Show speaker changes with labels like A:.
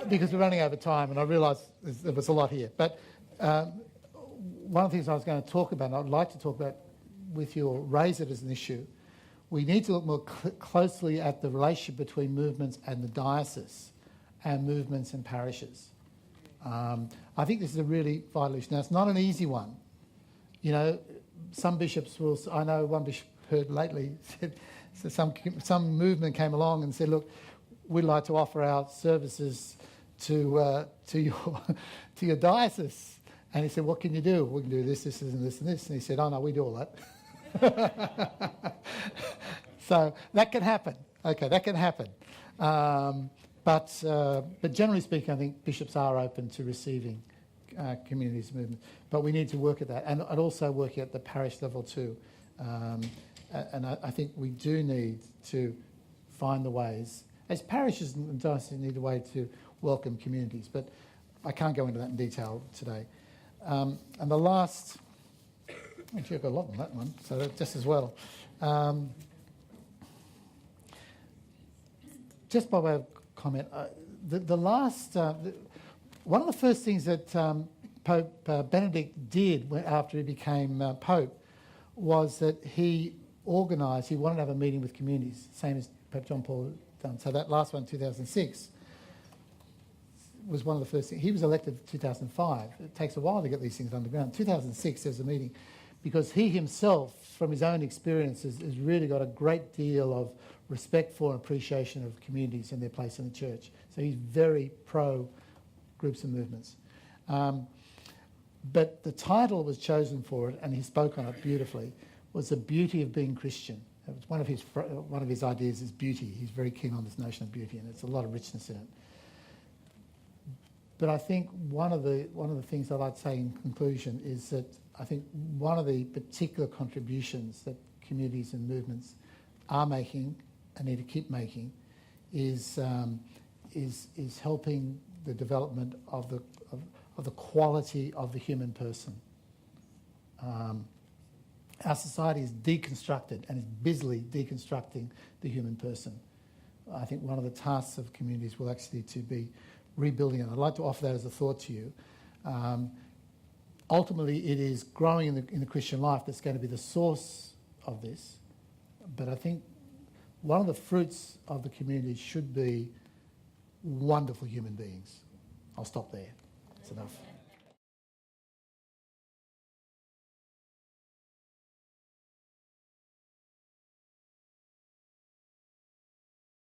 A: because we're running over time, and I realise there was a lot here. But one of the things I was going to talk about, and I'd like to talk about with you or raise it as an issue, we need to look more closely at the relationship between movements and the diocese and movements and parishes. I think this is a really vital issue. Now, it's not an easy one. You know, some bishops will... I know one bishop heard lately, so some movement came along and said, look, we'd like to offer our services to your diocese. And he said, what can you do? We can do this, this, and this, and this. And he said, oh, no, we do all that. So that can happen. Okay, that can happen. But generally speaking, I think bishops are open to receiving communities movements. But we need to work at that, and also working at the parish level too. And I think we do need to find the ways, as parishes and dioceses need a way to welcome communities. But I can't go into that in detail today. And the last, actually I've got a lot on that one, so that's just as well. Just by way of comment, one of the first things that Pope Benedict did after he became Pope was that he wanted to have a meeting with communities, same as Pope John Paul done. So that last one, 2006, was one of the first things. He was elected in 2005. It takes a while to get these things underground. 2006, there was a meeting, because he himself, from his own experiences, has really got a great deal of respect for and appreciation of communities and their place in the church. So he's very pro groups and movements. But the title was chosen for it, and he spoke on it beautifully, was the beauty of being Christian. It was one of his ideas is beauty. He's very keen on this notion of beauty, and there's a lot of richness in it. But I think one of the things I'd like to say in conclusion is that I think one of the particular contributions that communities and movements are making and need to keep making is helping the development of the quality of the human person. Our society is deconstructed and is busily deconstructing the human person. I think one of the tasks of communities will actually to be rebuilding it. I'd like to offer that as a thought to you. Ultimately, it is growing in the Christian life that's going to be the source of this. But I think one of the fruits of the community should be wonderful human beings. I'll stop there. That's enough.